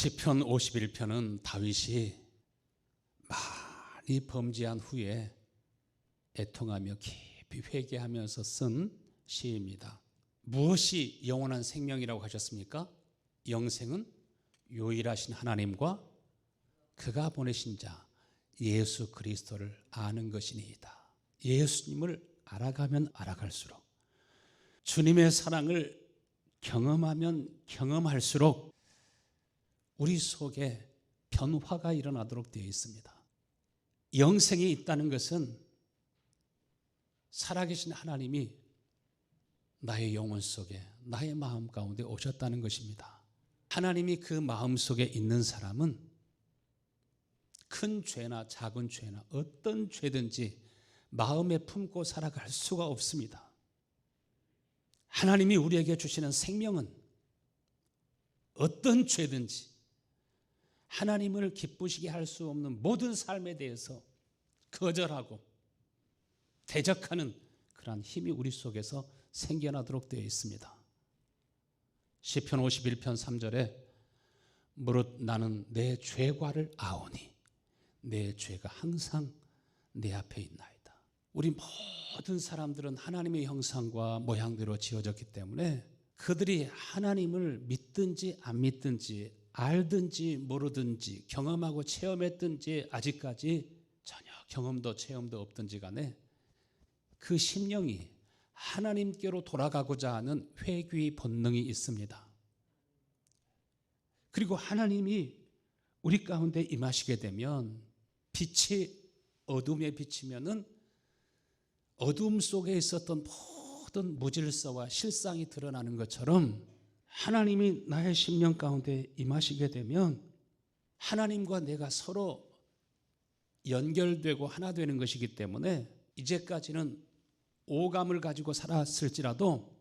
시편 51편은 다윗이 많이 범죄한 후에 애통하며 깊이 회개하면서 쓴 시입니다. 무엇이 영원한 생명이라고 하셨습니까? 영생은 유일하신 하나님과 그가 보내신 자 예수 그리스도를 아는 것이니이다. 예수님을 알아가면 알아갈수록, 주님의 사랑을 경험하면 경험할수록 우리 속에 변화가 일어나도록 되어 있습니다. 영생이 있다는 것은 살아계신 하나님이 나의 영혼 속에, 나의 마음 가운데 오셨다는 것입니다. 하나님이 그 마음 속에 있는 사람은 큰 죄나 작은 죄나 어떤 죄든지 마음에 품고 살아갈 수가 없습니다. 하나님이 우리에게 주시는 생명은 어떤 죄든지 하나님을 기쁘시게 할 수 없는 모든 삶에 대해서 거절하고 대적하는 그러한 힘이 우리 속에서 생겨나도록 되어 있습니다. 시편 51편 3절에 무릇 나는 내 죄과를 아오니 내 죄가 항상 내 앞에 있나이다. 우리 모든 사람들은 하나님의 형상과 모양대로 지어졌기 때문에 그들이 하나님을 믿든지 안 믿든지 알든지 모르든지 경험하고 체험했든지 아직까지 전혀 경험도 체험도 없든지 간에 그 심령이 하나님께로 돌아가고자 하는 회귀 본능이 있습니다. 그리고 하나님이 우리 가운데 임하시게 되면 빛이 어둠에 비치면은 어둠 속에 있었던 모든 무질서와 실상이 드러나는 것처럼 하나님이 나의 심령 가운데 임하시게 되면 하나님과 내가 서로 연결되고 하나 되는 것이기 때문에 이제까지는 오감을 가지고 살았을지라도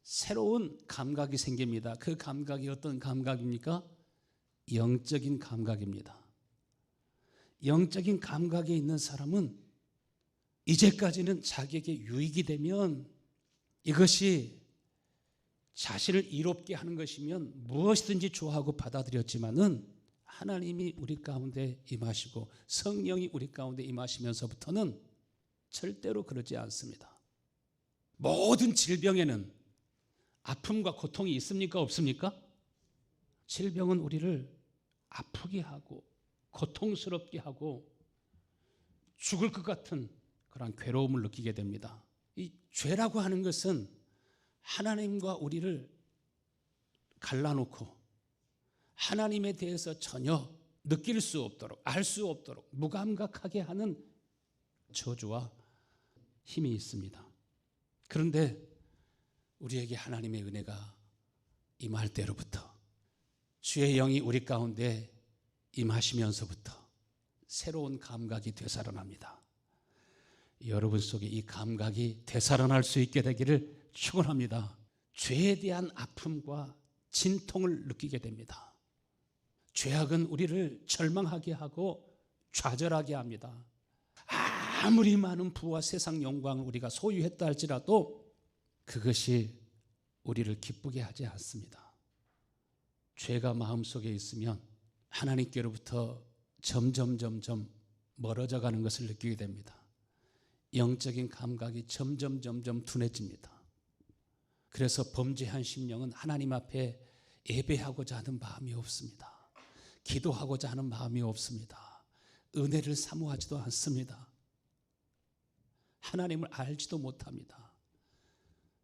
새로운 감각이 생깁니다. 그 감각이 어떤 감각입니까? 영적인 감각입니다. 영적인 감각에 있는 사람은 이제까지는 자기에게 유익이 되면 이것이 자신을 이롭게 하는 것이면 무엇이든지 좋아하고 받아들였지만은 하나님이 우리 가운데 임하시고 성령이 우리 가운데 임하시면서부터는 절대로 그러지 않습니다. 모든 질병에는 아픔과 고통이 있습니까? 없습니까? 질병은 우리를 아프게 하고 고통스럽게 하고 죽을 것 같은 그런 괴로움을 느끼게 됩니다. 이 죄라고 하는 것은 하나님과 우리를 갈라놓고 하나님에 대해서 전혀 느낄 수 없도록, 알 수 없도록 무감각하게 하는 저주와 힘이 있습니다. 그런데 우리에게 하나님의 은혜가 임할 때로부터, 주의 영이 우리 가운데 임하시면서부터 새로운 감각이 되살아납니다. 여러분 속에 이 감각이 되살아날 수 있게 되기를 축원합니다. 죄에 대한 아픔과 진통을 느끼게 됩니다. 죄악은 우리를 절망하게 하고 좌절하게 합니다. 아무리 많은 부와 세상 영광을 우리가 소유했다 할지라도 그것이 우리를 기쁘게 하지 않습니다. 죄가 마음속에 있으면 하나님께로부터 점점 멀어져 가는 것을 느끼게 됩니다. 영적인 감각이 점점 둔해집니다. 그래서 범죄한 심령은 하나님 앞에 예배하고자 하는 마음이 없습니다. 기도하고자 하는 마음이 없습니다. 은혜를 사모하지도 않습니다. 하나님을 알지도 못합니다.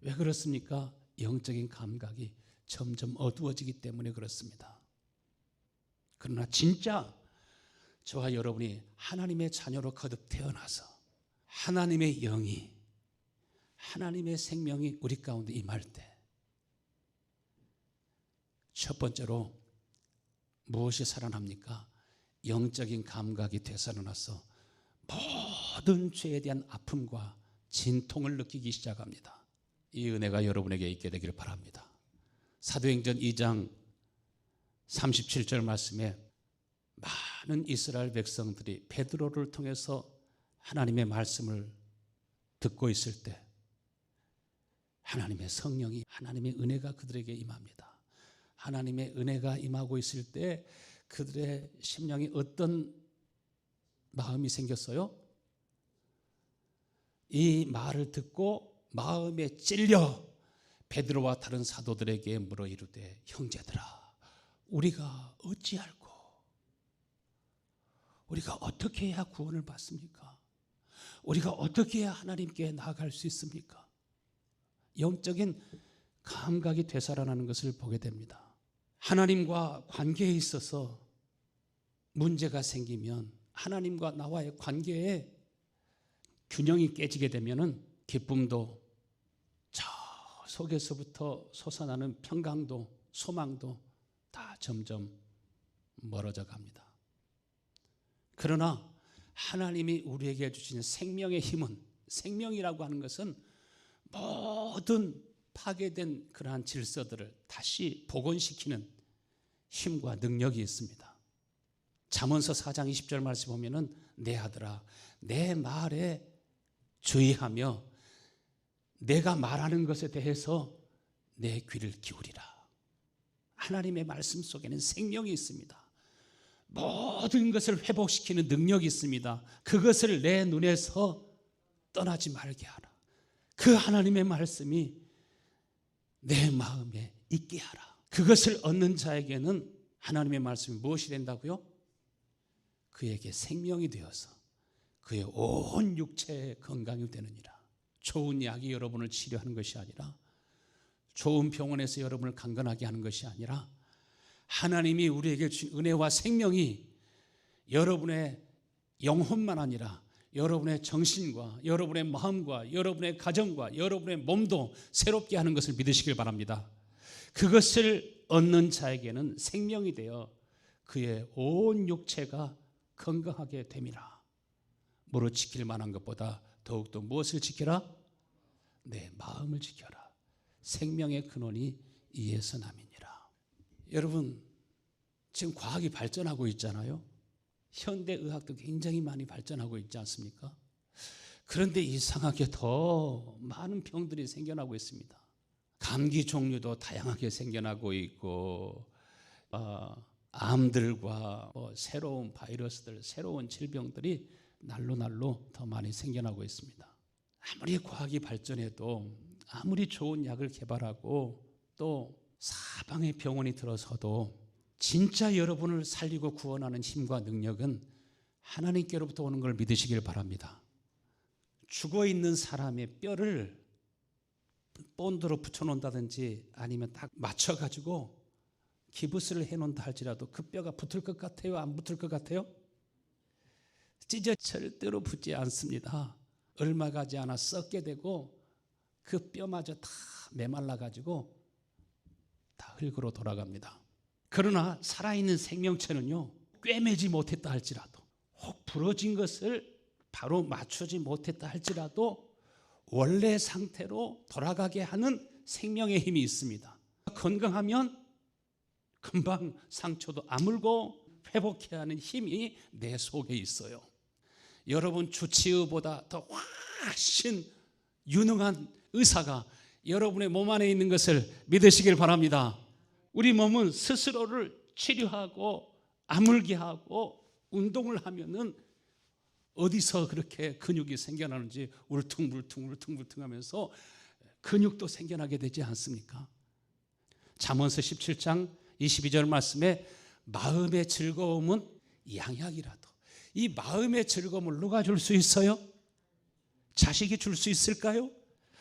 왜 그렇습니까? 영적인 감각이 점점 어두워지기 때문에 그렇습니다. 그러나 진짜 저와 여러분이 하나님의 자녀로 거듭 태어나서 하나님의 영이, 하나님의 생명이 우리 가운데 임할 때 첫 번째로 무엇이 살아납니까? 영적인 감각이 되살아나서 모든 죄에 대한 아픔과 진통을 느끼기 시작합니다. 이 은혜가 여러분에게 있게 되기를 바랍니다. 사도행전 2장 37절 말씀에 많은 이스라엘 백성들이 베드로를 통해서 하나님의 말씀을 듣고 있을 때 하나님의 성령이, 하나님의 은혜가 그들에게 임합니다. 하나님의 은혜가 임하고 있을 때 그들의 심령이 어떤 마음이 생겼어요? 이 말을 듣고 마음에 찔려 베드로와 다른 사도들에게 물어 이르되 형제들아 우리가 어찌할꼬? 우리가 어떻게 해야 구원을 받습니까? 우리가 어떻게 해야 하나님께 나아갈 수 있습니까? 영적인 감각이 되살아나는 것을 보게 됩니다. 하나님과 관계에 있어서 문제가 생기면 하나님과 나와의 관계에 균형이 깨지게 되면은 기쁨도 저 속에서부터 솟아나는 평강도 소망도 다 점점 멀어져 갑니다. 그러나 하나님이 우리에게 주신 생명의 힘은, 생명이라고 하는 것은 모든 파괴된 그러한 질서들을 다시 복원시키는 힘과 능력이 있습니다. 잠언서 4장 20절 말씀 보면은 내 아들아 내 말에 주의하며 내가 말하는 것에 대해서 내 귀를 기울이라. 하나님의 말씀 속에는 생명이 있습니다. 모든 것을 회복시키는 능력이 있습니다. 그것을 내 눈에서 떠나지 말게 하라. 그 하나님의 말씀이 내 마음에 있게 하라. 그것을 얻는 자에게는 하나님의 말씀이 무엇이 된다고요? 그에게 생명이 되어서 그의 온 육체의 건강이 되느니라. 좋은 약이 여러분을 치료하는 것이 아니라, 좋은 병원에서 여러분을 강건하게 하는 것이 아니라, 하나님이 우리에게 주신 은혜와 생명이 여러분의 영혼만 아니라 여러분의 정신과 여러분의 마음과 여러분의 가정과 여러분의 몸도 새롭게 하는 것을 믿으시길 바랍니다. 그것을 얻는 자에게는 생명이 되어 그의 온 육체가 건강하게 됨이라. 무릇 지킬 만한 것보다 더욱더 무엇을 지켜라? 내 마음을 지켜라. 생명의 근원이 이에서 남이니라. 여러분, 지금 과학이 발전하고 있잖아요. 현대의학도 굉장히 많이 발전하고 있지 않습니까? 그런데 이상하게 더 많은 병들이 생겨나고 있습니다. 감기 종류도 다양하게 생겨나고 있고, 암들과 새로운 바이러스들, 새로운 질병들이 날로 더 많이 생겨나고 있습니다. 아무리 과학이 발전해도, 아무리 좋은 약을 개발하고 또 사방에 병원이 들어서도 진짜 여러분을 살리고 구원하는 힘과 능력은 하나님께로부터 오는 걸 믿으시길 바랍니다. 죽어있는 사람의 뼈를 본드로 붙여놓는다든지 아니면 딱 맞춰가지고 기부스를 해놓는다 할지라도 그 뼈가 붙을 것 같아요? 안 붙을 것 같아요? 찢어 절대로 붙지 않습니다. 얼마 가지 않아 썩게 되고 그 뼈마저 다 메말라가지고 다 흙으로 돌아갑니다. 그러나 살아있는 생명체는요, 꿰매지 못했다 할지라도, 혹 부러진 것을 바로 맞추지 못했다 할지라도 원래 상태로 돌아가게 하는 생명의 힘이 있습니다. 건강하면 금방 상처도 아물고 회복해야 하는 힘이 내 속에 있어요. 여러분 주치의보다 더 훨씬 유능한 의사가 여러분의 몸 안에 있는 것을 믿으시길 바랍니다. 우리 몸은 스스로를 치료하고 아물게 하고 운동을 하면은 어디서 그렇게 근육이 생겨나는지 울퉁불퉁 하면서 근육도 생겨나게 되지 않습니까? 잠언서 17장 22절 말씀에 마음의 즐거움은 양약이라도. 이 마음의 즐거움을 누가 줄 수 있어요? 자식이 줄 수 있을까요?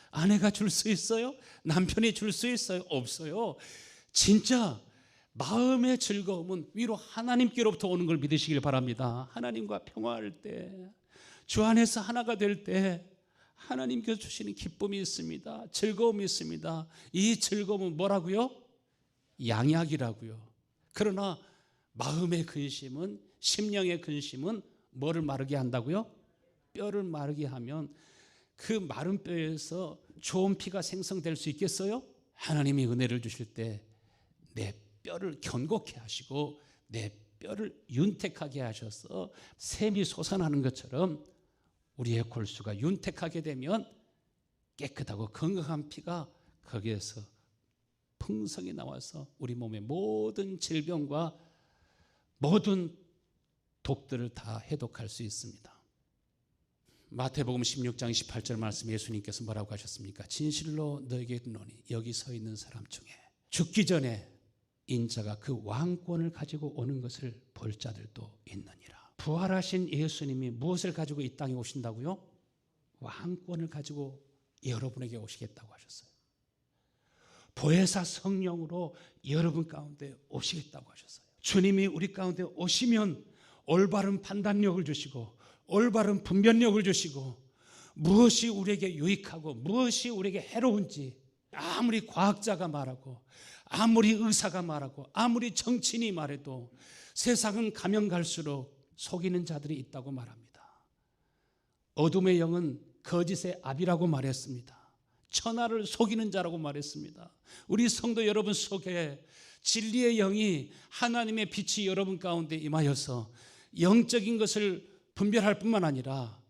아내가 줄 수 있어요? 남편이 줄 수 있어요? 없어요. 진짜 마음의 즐거움은 위로 하나님께로부터 오는 걸 믿으시길 바랍니다. 하나님과 평화할 때, 주 안에서 하나가 될 때 하나님께서 주시는 기쁨이 있습니다. 즐거움이 있습니다. 이 즐거움은 뭐라고요? 양약이라고요. 그러나 마음의 근심은, 심령의 근심은 뭐를 마르게 한다고요? 뼈를 마르게 하면 그 마른 뼈에서 좋은 피가 생성될 수 있겠어요? 하나님이 은혜를 주실 때 내 뼈를 견고케 하시고 내 뼈를 윤택하게 하셔서 샘이 솟아나는 것처럼 우리의 골수가 윤택하게 되면 깨끗하고 건강한 피가 거기에서 풍성히 나와서 우리 몸의 모든 질병과 모든 독들을 다 해독할 수 있습니다. 마태복음 16장 18절 말씀 예수님께서 뭐라고 하셨습니까? 진실로 너에게 이르노니 여기 서 있는 사람 중에 죽기 전에 인자가 그 왕권을 가지고 오는 것을 볼 자들도 있느니라. 부활하신 예수님이 무엇을 가지고 이 땅에 오신다고요? 왕권을 가지고 여러분에게 오시겠다고 하셨어요. 보혜사 성령으로 여러분 가운데 오시겠다고 하셨어요. 주님이 우리 가운데 오시면 올바른 판단력을 주시고 올바른 분별력을 주시고 무엇이 우리에게 유익하고 무엇이 우리에게 해로운지 아무리 과학자가 말하고 아무리 의사가 말하고 아무리 정치인이 말해도 세상은 가면 갈수록 속이는 자들이 있다고 말합니다. 어둠의 영은 거짓의 압이라고 말했습니다. 천하를 속이는 자라고 말했습니다. 우리 성도 여러분 속에 진리의 영이 하나님의 빛이 여러분 가운데 임하여서 영적인 것을 분별할 뿐만 아니라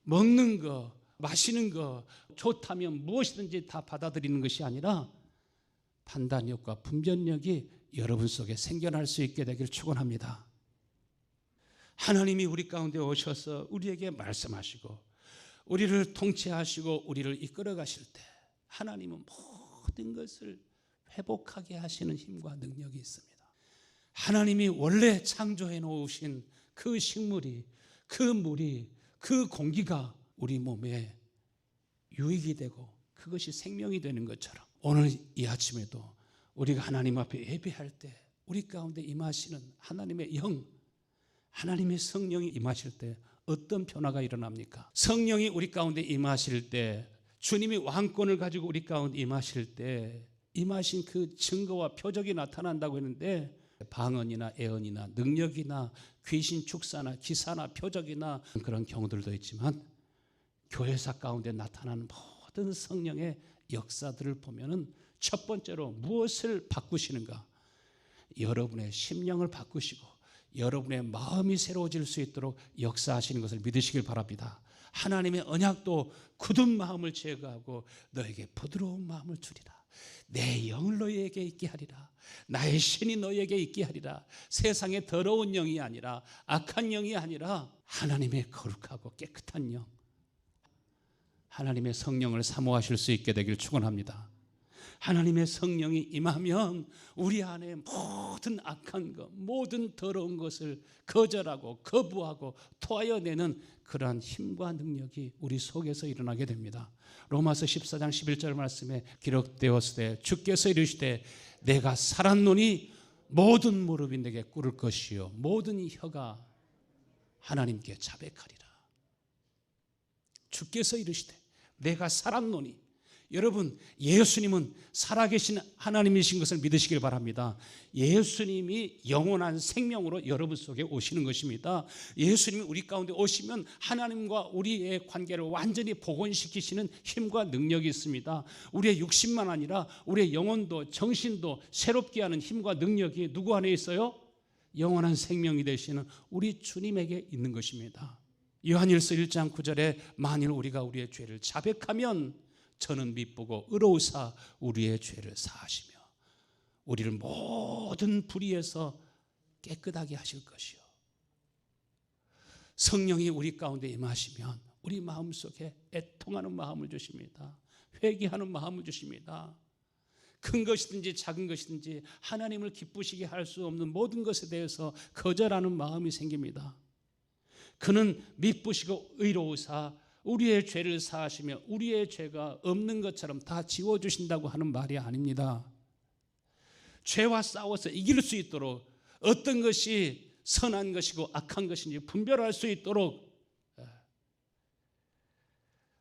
먹는 거, 마시는 거 좋다면 무엇이든지 다 받아들이는 것이 아니라 판단력과 분별력이 여러분 속에 생겨날 수 있게 되기를 축원합니다. 하나님이 우리 가운데 오셔서 우리에게 말씀하시고 우리를 통치하시고 우리를 이끌어 가실 때 하나님은 모든 것을 회복하게 하시는 힘과 능력이 있습니다. 하나님이 원래 창조해 놓으신 그 식물이, 그 물이, 그 공기가 우리 몸에 유익이 되고 그것이 생명이 되는 것처럼 오늘 이 아침에도 우리가 하나님 앞에 예배할 때 우리 가운데 임하시는 하나님의 영, 하나님의 성령이 임하실 때 어떤 변화가 일어납니까? 성령이 우리 가운데 임하실 때, 주님이 왕권을 가지고 우리 가운데 임하실 때 임하신 그 증거와 표적이 나타난다고 했는데 방언이나 애언이나 능력이나 귀신 축사나 기사나 표적이나 그런 경우들도 있지만 교회사 가운데 나타나는 모든 성령의 역사들을 보면은 첫 번째로 무엇을 바꾸시는가? 여러분의 심령을 바꾸시고 여러분의 마음이 새로워질 수 있도록 역사하시는 것을 믿으시길 바랍니다. 하나님의 언약도 굳은 마음을 제거하고 너에게 부드러운 마음을 주리라. 내 영을 너희에게 있게 하리라. 나의 신이 너희에게 있게 하리라. 세상의 더러운 영이 아니라 악한 영이 아니라 하나님의 거룩하고 깨끗한 영, 하나님의 성령을 사모하실 수 있게 되길 축원합니다. 하나님의 성령이 임하면 우리 안에 모든 악한 것, 모든 더러운 것을 거절하고 거부하고 토하여내는 그러한 힘과 능력이 우리 속에서 일어나게 됩니다. 로마서 14장 11절 말씀에 기록되었을 때 주께서 이르시되 내가 살았노니 모든 무릎이 내게 꿇을 것이요 모든 혀가 하나님께 자백하리라. 주께서 이르시되 내가 살았노니, 여러분 예수님은 살아계신 하나님이신 것을 믿으시길 바랍니다. 예수님이 영원한 생명으로 여러분 속에 오시는 것입니다. 예수님이 우리 가운데 오시면 하나님과 우리의 관계를 완전히 복원시키시는 힘과 능력이 있습니다. 우리의 육신만 아니라 우리의 영혼도 정신도 새롭게 하는 힘과 능력이 누구 안에 있어요? 영원한 생명이 되시는 우리 주님에게 있는 것입니다. 요한일서 1장 9절에 만일 우리가 우리의 죄를 자백하면 저는 미쁘고 의로우사 우리의 죄를 사하시며 우리를 모든 불의에서 깨끗하게 하실 것이요. 성령이 우리 가운데 임하시면 우리 마음속에 애통하는 마음을 주십니다. 회개하는 마음을 주십니다. 큰 것이든지 작은 것이든지 하나님을 기쁘시게 할 수 없는 모든 것에 대해서 거절하는 마음이 생깁니다. 그는 미쁘시고 의로우사 우리의 죄를 사하시며 우리의 죄가 없는 것처럼 다 지워주신다고 하는 말이 아닙니다. 죄와 싸워서 이길 수 있도록 어떤 것이 선한 것이고 악한 것인지 분별할 수 있도록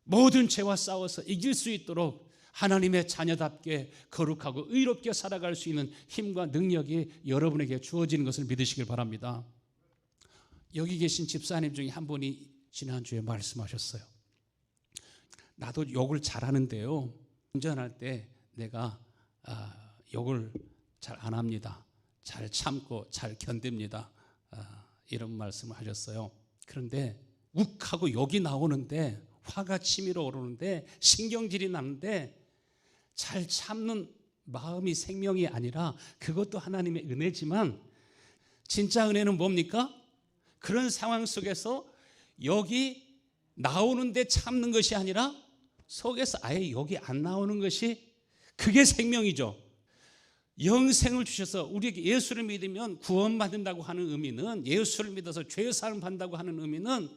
모든 죄와 싸워서 이길 수 있도록 하나님의 자녀답게 거룩하고 의롭게 살아갈 수 있는 힘과 능력이 여러분에게 주어지는 것을 믿으시길 바랍니다. 여기 계신 집사님 중에 한 분이 지난주에 말씀하셨어요. 나도 욕을 잘하는데요, 운전할 때 내가 욕을 잘 안 합니다. 잘 참고 잘 견딥니다. 이런 말씀을 하셨어요. 그런데 욱하고 욕이 나오는데 화가 치밀어 오르는데 신경질이 나는데 잘 참는 마음이 생명이 아니라 그것도 하나님의 은혜지만 진짜 은혜는 뭡니까? 그런 상황 속에서 여기 나오는데 참는 것이 아니라 속에서 아예 여기 안 나오는 것이 그게 생명이죠. 영생을 주셔서 우리에게 예수를 믿으면 구원받는다고 하는 의미는, 예수를 믿어서 죄사함 받는다고 하는 의미는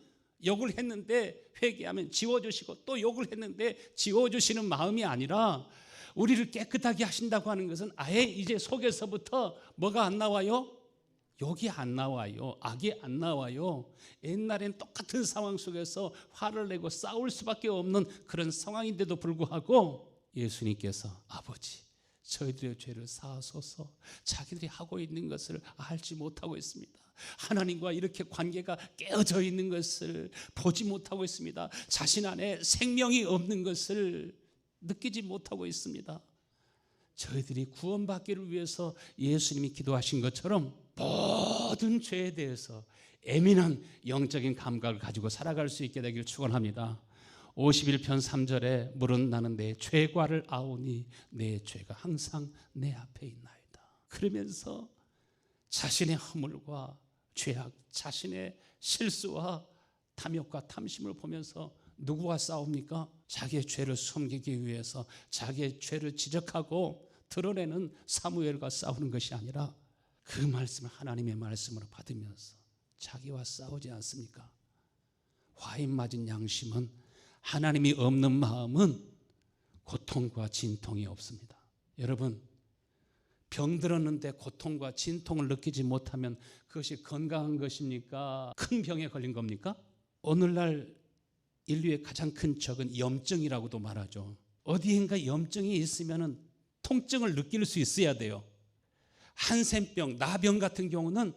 욕을 했는데 회개하면 지워주시고 또 욕을 했는데 지워주시는 마음이 아니라 우리를 깨끗하게 하신다고 하는 것은 아예 이제 속에서부터 뭐가 안 나와요? 욕이 안 나와요. 악이 안 나와요. 옛날엔 똑같은 상황 속에서 화를 내고 싸울 수밖에 없는 그런 상황인데도 불구하고 예수님께서 아버지 저희들의 죄를 사하소서, 자기들이 하고 있는 것을 알지 못하고 있습니다. 하나님과 이렇게 관계가 깨어져 있는 것을 보지 못하고 있습니다. 자신 안에 생명이 없는 것을 느끼지 못하고 있습니다. 저희들이 구원받기를 위해서 예수님이 기도하신 것처럼 모든 죄에 대해서 예민한 영적인 감각을 가지고 살아갈 수 있게 되기를 축원합니다. 51편 3절에 물은 나는 내 죄과를 아오니 내 죄가 항상 내 앞에 있나이다. 그러면서 자신의 허물과 죄악, 자신의 실수와 탐욕과 탐심을 보면서 누구와 싸웁니까? 자기의 죄를 숨기기 위해서 자기의 죄를 지적하고 드러내는 사무엘과 싸우는 것이 아니라 그 말씀을 하나님의 말씀으로 받으면서 자기와 싸우지 않습니까? 화인 맞은 양심은, 하나님이 없는 마음은 고통과 진통이 없습니다. 여러분, 병들었는데 고통과 진통을 느끼지 못하면 그것이 건강한 것입니까? 큰 병에 걸린 겁니까? 오늘날 인류의 가장 큰 적은 염증이라고도 말하죠. 어디엔가 염증이 있으면 통증을 느낄 수 있어야 돼요. 한센병, 나병 같은 경우는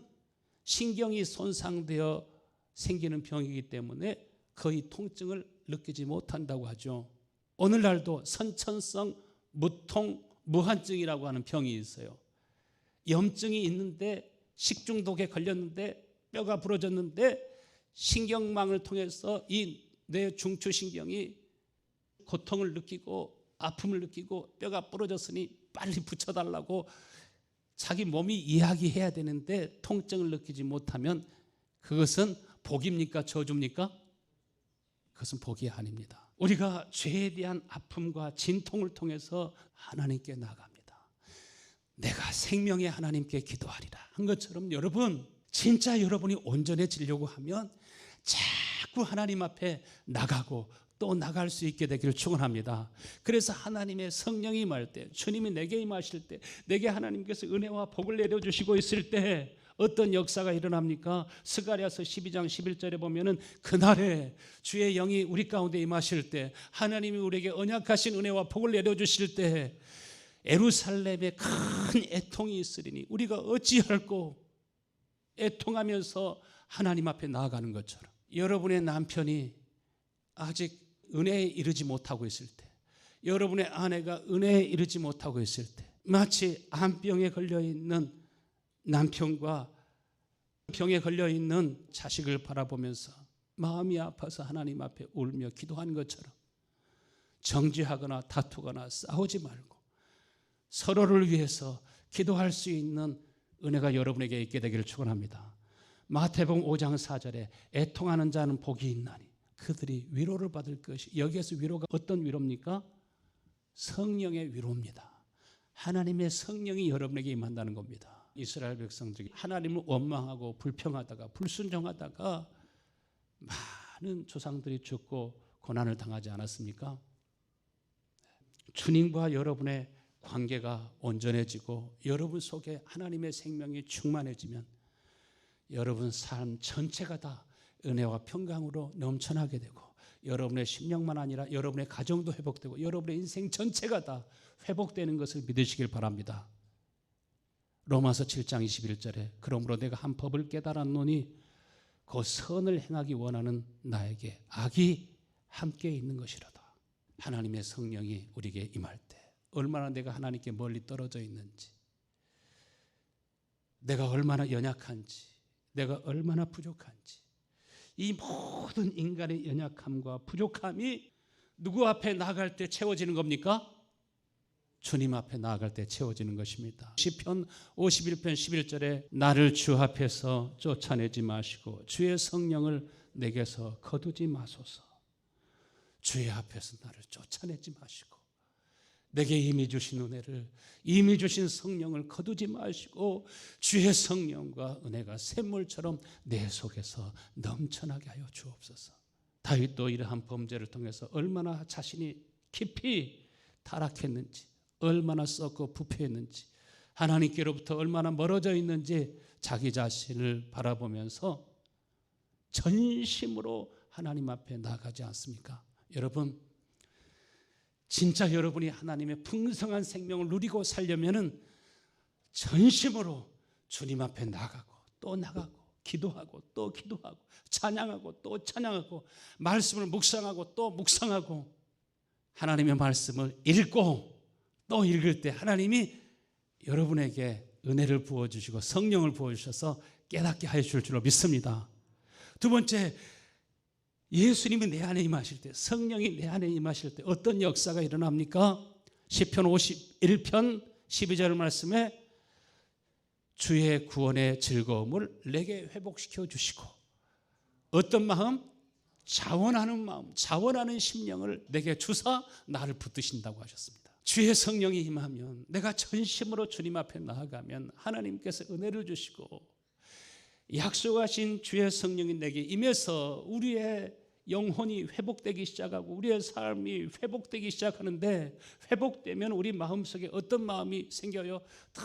신경이 손상되어 생기는 병이기 때문에 거의 통증을 느끼지 못한다고 하죠. 오늘날도 선천성 무통 무한증이라고 하는 병이 있어요. 염증이 있는데 식중독에 걸렸는데 뼈가 부러졌는데 신경망을 통해서 이 뇌 중추신경이 고통을 느끼고 아픔을 느끼고 뼈가 부러졌으니 빨리 붙여달라고 자기 몸이 이야기해야 되는데 통증을 느끼지 못하면 그것은 복입니까? 저주입니까? 그것은 복이 아닙니다. 우리가 죄에 대한 아픔과 진통을 통해서 하나님께 나아갑니다. 내가 생명의 하나님께 기도하리라 한 것처럼 여러분, 진짜 여러분이 온전해지려고 하면 자꾸 하나님 앞에 나가고 또 나갈 수 있게 되기를 축원합니다. 그래서 하나님의 성령이 임할 때, 주님이 내게 임하실 때, 내게 하나님께서 은혜와 복을 내려주시고 있을 때 어떤 역사가 일어납니까? 스가랴서 12장 11절에 보면은 그날에 주의 영이 우리 가운데 임하실 때, 하나님이 우리에게 언약하신 은혜와 복을 내려주실 때 예루살렘에 큰 애통이 있으리니 우리가 어찌할꼬 애통하면서 하나님 앞에 나아가는 것처럼, 여러분의 남편이 아직 은혜에 이르지 못하고 있을 때, 여러분의 아내가 은혜에 이르지 못하고 있을 때, 마치 암병에 걸려있는 남편과 병에 걸려있는 자식을 바라보면서 마음이 아파서 하나님 앞에 울며 기도한 것처럼 정죄하거나 다투거나 싸우지 말고 서로를 위해서 기도할 수 있는 은혜가 여러분에게 있게 되기를 축원합니다. 마태복음 5장 4절에 애통하는 자는 복이 있나니 그들이 위로를 받을 것이, 여기에서 위로가 어떤 위로입니까? 성령의 위로입니다. 하나님의 성령이 여러분에게 임한다는 겁니다. 이스라엘 백성들이 하나님을 원망하고 불평하다가 불순종하다가 많은 조상들이 죽고 고난을 당하지 않았습니까? 주님과 여러분의 관계가 온전해지고 여러분 속에 하나님의 생명이 충만해지면 여러분 삶 전체가 다 은혜와 평강으로 넘쳐나게 되고 여러분의 심령만 아니라 여러분의 가정도 회복되고 여러분의 인생 전체가 다 회복되는 것을 믿으시길 바랍니다. 로마서 7장 21절에 그러므로 내가 한 법을 깨달았노니 그 선을 행하기 원하는 나에게 악이 함께 있는 것이로다. 하나님의 성령이 우리에게 임할 때 얼마나 내가 하나님께 멀리 떨어져 있는지, 내가 얼마나 연약한지, 내가 얼마나 부족한지, 이 모든 인간의 연약함과 부족함이 누구 앞에 나갈 때 채워지는 겁니까? 주님 앞에 나아갈 때 채워지는 것입니다. 시편 51편 11절에 나를 주 앞에서 쫓아내지 마시고 주의 성령을 내게서 거두지 마소서. 주의 앞에서 나를 쫓아내지 마시고 내게 이미 주신 은혜를, 이미 주신 성령을 거두지 마시고 주의 성령과 은혜가 샘물처럼 내 속에서 넘쳐나게 하여 주옵소서. 다윗도 이러한 범죄를 통해서 얼마나 자신이 깊이 타락했는지, 얼마나 썩고 부패했는지, 하나님께로부터 얼마나 멀어져 있는지 자기 자신을 바라보면서 전심으로 하나님 앞에 나가지 않습니까? 여러분, 진짜 여러분이 하나님의 풍성한 생명을 누리고 살려면은 전심으로 주님 앞에 나가고 또 나가고 기도하고 또 기도하고 찬양하고 또 찬양하고 말씀을 묵상하고 또 묵상하고 하나님의 말씀을 읽고 또 읽을 때 하나님이 여러분에게 은혜를 부어주시고 성령을 부어주셔서 깨닫게 하여 줄 줄로 믿습니다. 두 번째, 예수님이 내 안에 임하실 때, 성령이 내 안에 임하실 때 어떤 역사가 일어납니까? 시편 51편 12절 말씀에 주의 구원의 즐거움을 내게 회복시켜 주시고 어떤 마음? 자원하는 마음, 자원하는 심령을 내게 주사 나를 붙드신다고 하셨습니다. 주의 성령이 임하면, 내가 전심으로 주님 앞에 나아가면 하나님께서 은혜를 주시고 약속하신 주의 성령이 내게 임해서 우리의 영혼이 회복되기 시작하고 우리의 삶이 회복되기 시작하는데, 회복되면 우리 마음속에 어떤 마음이 생겨요? 다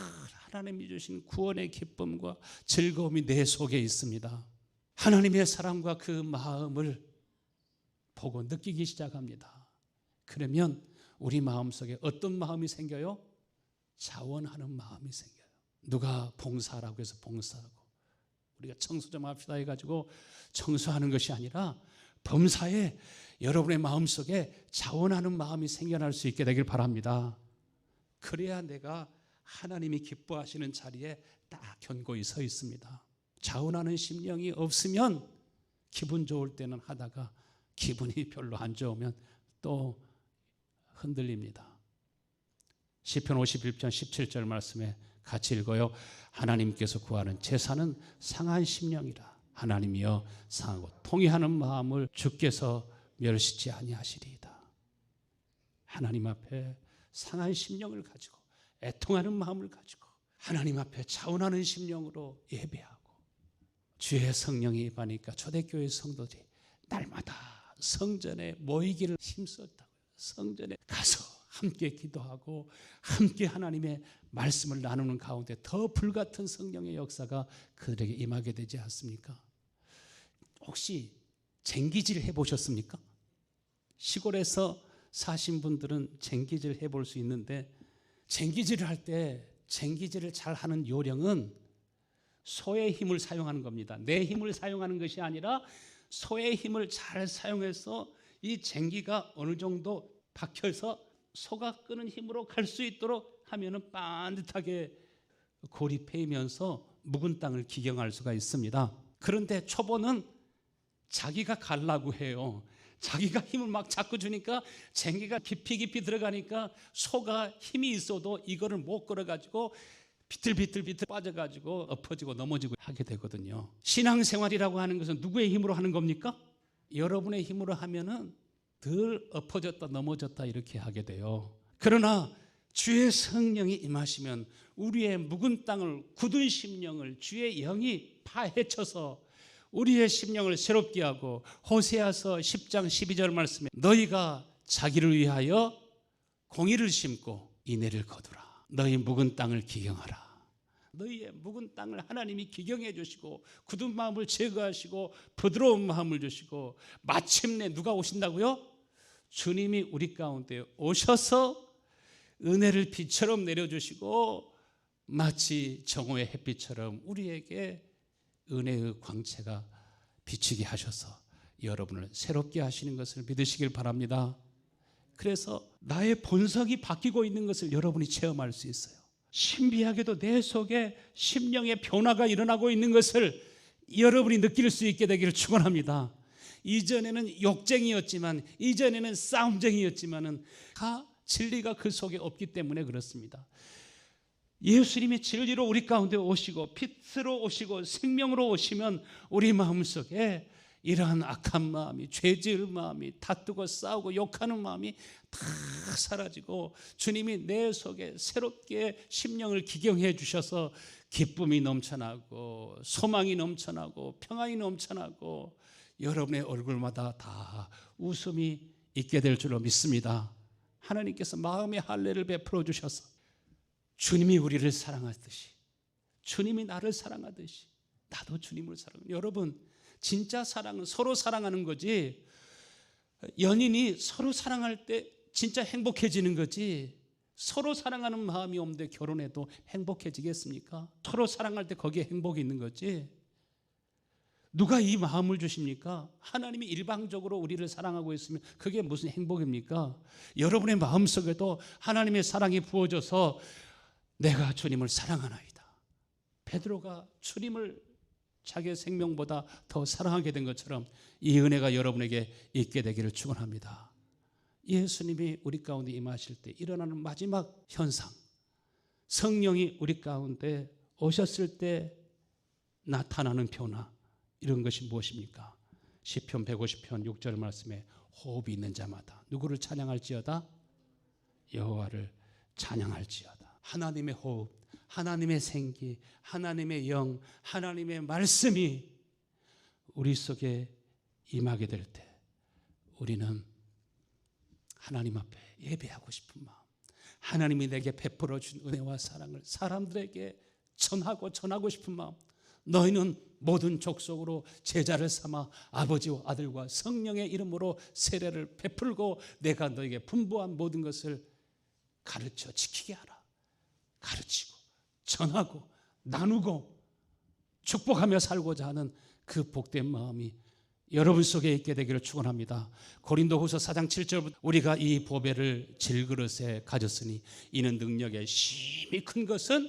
하나님이 주신 구원의 기쁨과 즐거움이 내 속에 있습니다. 하나님의 사랑과 그 마음을 보고 느끼기 시작합니다. 그러면 우리 마음속에 어떤 마음이 생겨요? 자원하는 마음이 생겨요. 누가 봉사라고 해서 봉사하고 우리가 청소 좀 합시다 해가지고 청소하는 것이 아니라 범사에 여러분의 마음속에 자원하는 마음이 생겨날 수 있게 되길 바랍니다. 그래야 내가 하나님이 기뻐하시는 자리에 딱 견고히 서 있습니다. 자원하는 심령이 없으면 기분 좋을 때는 하다가 기분이 별로 안 좋으면 또 흔들립니다. 시편 51편 17절 말씀에 같이 읽어요. 하나님께서 구하는 제사는 상한 심령이라. 하나님이여 상하고 통회하는 마음을 주께서 멸시치 아니하시리이다. 하나님 앞에 상한 심령을 가지고 애통하는 마음을 가지고 하나님 앞에 자원하는 심령으로 예배하고, 주의 성령이 임하니까 초대교회 성도들이 날마다 성전에 모이기를 힘썼다고요. 성전에 가서 함께 기도하고 함께 하나님의 말씀을 나누는 가운데 더 불같은 성령의 역사가 그들에게 임하게 되지 않습니까? 혹시 쟁기질 해보셨습니까? 시골에서 사신 분들은 쟁기질 해볼 수 있는데, 쟁기질을 할 때 쟁기질을 잘 하는 요령은 소의 힘을 사용하는 겁니다. 내 힘을 사용하는 것이 아니라 소의 힘을 잘 사용해서 이 쟁기가 어느 정도 박혀서 소가 끄는 힘으로 갈 수 있도록 하면은 반듯하게 골이 패이면서 묵은 땅을 기경할 수가 있습니다. 그런데 초보는 자기가 가려고 해요. 자기가 힘을 막 자꾸 주니까 쟁기가 깊이 들어가니까 소가 힘이 있어도 이거를 못 걸어가지고 비틀비틀 빠져가지고 엎어지고 넘어지고 하게 되거든요. 신앙생활이라고 하는 것은 누구의 힘으로 하는 겁니까? 여러분의 힘으로 하면은 덜 엎어졌다 넘어졌다 이렇게 하게 돼요. 그러나 주의 성령이 임하시면 우리의 묵은 땅을, 굳은 심령을 주의 영이 파헤쳐서 우리의 심령을 새롭게 하고, 호세아서 10장 12절 말씀에 너희가 자기를 위하여 공의를 심고 인애를 거두라. 너희 묵은 땅을 기경하라. 너희의 묵은 땅을 하나님이 기경해 주시고 굳은 마음을 제거하시고 부드러운 마음을 주시고, 마침내 누가 오신다고요? 주님이 우리 가운데 오셔서 은혜를 비처럼 내려주시고 마치 정오의 햇빛처럼 우리에게 은혜의 광채가 비치게 하셔서 여러분을 새롭게 하시는 것을 믿으시길 바랍니다. 그래서 나의 본성이 바뀌고 있는 것을 여러분이 체험할 수 있어요. 신비하게도 내 속에 심령의 변화가 일어나고 있는 것을 여러분이 느낄 수 있게 되기를 축원합니다. 이전에는 욕쟁이였지만, 이전에는 싸움쟁이였지만은 다 진리가 그 속에 없기 때문에 그렇습니다. 예수님이 진리로 우리 가운데 오시고 빛으로 오시고 생명으로 오시면 우리 마음속에 이러한 악한 마음이, 죄지을 마음이, 다투고 싸우고 욕하는 마음이 다 사라지고 주님이 내 속에 새롭게 심령을 기경해 주셔서 기쁨이 넘쳐나고 소망이 넘쳐나고 평안이 넘쳐나고 여러분의 얼굴마다 다 웃음이 있게 될 줄로 믿습니다. 하나님께서 마음의 할례를 베풀어 주셔서 주님이 우리를 사랑하듯이, 주님이 나를 사랑하듯이 나도 주님을 사랑해요. 여러분, 진짜 사랑은 서로 사랑하는 거지, 연인이 서로 사랑할 때 진짜 행복해지는 거지, 서로 사랑하는 마음이 없는데 결혼해도 행복해지겠습니까? 서로 사랑할 때 거기에 행복이 있는 거지. 누가 이 마음을 주십니까? 하나님이 일방적으로 우리를 사랑하고 있으면 그게 무슨 행복입니까? 여러분의 마음속에도 하나님의 사랑이 부어져서 내가 주님을 사랑하나이다, 베드로가 주님을 자기의 생명보다 더 사랑하게 된 것처럼 이 은혜가 여러분에게 있게 되기를 축원합니다. 예수님이 우리 가운데 임하실 때 일어나는 마지막 현상, 성령이 우리 가운데 오셨을 때 나타나는 변화, 이런 것이 무엇입니까? 시편 150편 6절 말씀에 호흡이 있는 자마다 누구를 찬양할지어다? 여호와를 찬양할지어다. 하나님의 호흡, 하나님의 생기, 하나님의 영, 하나님의 말씀이 우리 속에 임하게 될 때 우리는 하나님 앞에 예배하고 싶은 마음, 하나님이 내게 베풀어 준 은혜와 사랑을 사람들에게 전하고 싶은 마음, 너희는 모든 족속으로 제자를 삼아 아버지와 아들과 성령의 이름으로 세례를 베풀고 내가 너에게 분부한 모든 것을 가르쳐 지키게 하라. 가르치고 전하고 나누고 축복하며 살고자 하는 그 복된 마음이 여러분 속에 있게 되기를 축원합니다. 고린도후서 4장 7절부터 우리가 이 보배를 질그릇에 가졌으니 이는 능력의 심히 큰 것은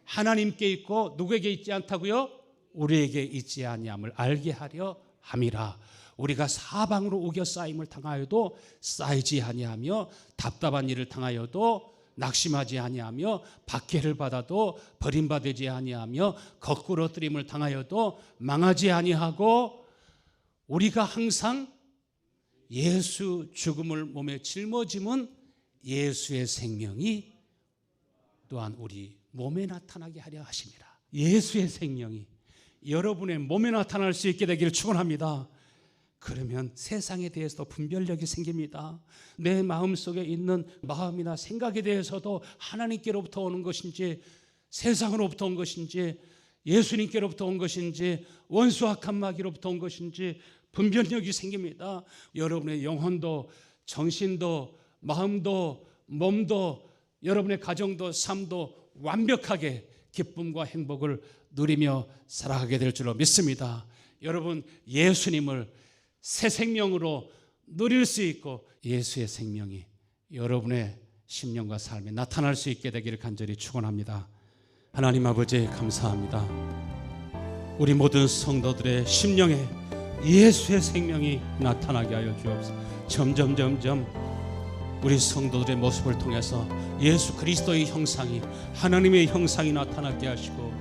하나님께 있고 누구에게 있지 않다고요? 우리에게 있지 아니함을 알게 하려 함이라. 우리가 사방으로 우겨 쌓임을 당하여도 쌓이지 아니하며 답답한 일을 당하여도 낙심하지 아니하며 박해를 받아도 버림받지 아니하며 거꾸로 뜨림을 당하여도 망하지 아니하고 우리가 항상 예수 죽음을 몸에 짊어짐은 예수의 생명이 또한 우리 몸에 나타나게 하려 하심이라. 예수의 생명이 여러분의 몸에 나타날 수 있게 되기를 축원합니다. 그러면 세상에 대해서도 분별력이 생깁니다. 내 마음속에 있는 마음이나 생각에 대해서도 하나님께로부터 오는 것인지 세상으로부터 온 것인지 예수님께로부터 온 것인지 원수 악한 마귀로부터 온 것인지 분별력이 생깁니다. 여러분의 영혼도 정신도 마음도 몸도 여러분의 가정도 삶도 완벽하게 기쁨과 행복을 누리며 살아가게 될 줄로 믿습니다. 여러분, 예수님을 새 생명으로 누릴 수 있고 예수의 생명이 여러분의 심령과 삶에 나타날 수 있게 되기를 간절히 축원합니다. 하나님 아버지 감사합니다. 우리 모든 성도들의 심령에 예수의 생명이 나타나게 하여 주옵소서. 점점 우리 성도들의 모습을 통해서 예수 그리스도의 형상이, 하나님의 형상이 나타나게 하시고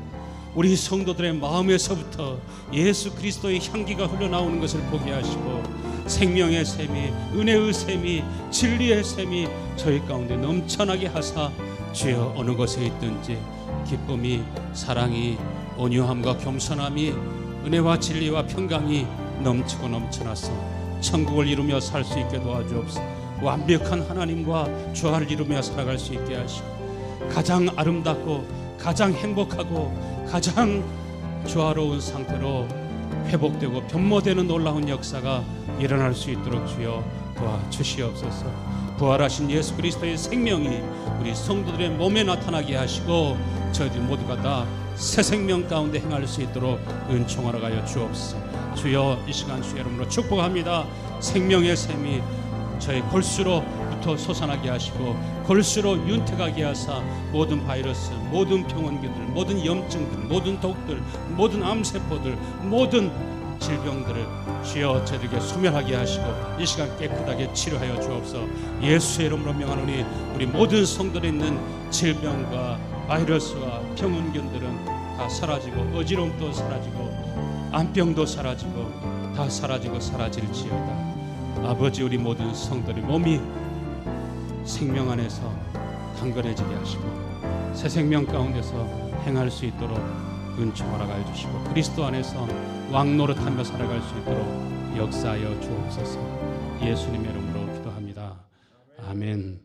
우리 성도들의 마음에서부터 예수 그리스도의 향기가 흘러나오는 것을 보게 하시고 생명의 샘이, 은혜의 샘이, 진리의 샘이 저희 가운데 넘쳐나게 하사 주여 어느 곳에 있든지 기쁨이, 사랑이, 온유함과 겸손함이, 은혜와 진리와 평강이 넘치고 넘쳐나서 천국을 이루며 살 수 있게 도와주옵소서. 완벽한 하나님과 조화를 이루며 살아갈 수 있게 하시고 가장 아름답고 가장 행복하고 가장 조화로운 상태로 회복되고 변모되는 놀라운 역사가 일어날 수 있도록 주여 도와주시옵소서. 부활하신 예수 그리스도의 생명이 우리 성도들의 몸에 나타나게 하시고 저희들 모두가 다 새 생명 가운데 행할 수 있도록 은총하러 가여 주옵소서. 주여 이 시간 주의 이름으로 축복합니다. 생명의 샘이 저희 골수로부터 솟아나게 하시고 골수로 윤택하게 하사 모든 바이러스, 모든 병원균들, 모든 염증들, 모든 독들, 모든 암세포들, 모든 질병들을 주여 저들에게 소멸하게 하시고 이 시간 깨끗하게 치료하여 주옵소서. 예수의 이름으로 명하노니 우리 모든 성도에 있는 질병과 바이러스와 병원균들은 다 사라지고 어지러움도 사라지고 암병도 사라지고 다 사라지고 사라질지어다. 아버지, 우리 모든 성도의 몸이 생명 안에서 강건해지게 하시고 새 생명 가운데서 행할 수 있도록 은총 허락하여 주시고 그리스도 안에서 왕노릇하며 살아갈 수 있도록 역사하여 주옵소서. 예수님의 이름으로 기도합니다. 아멘.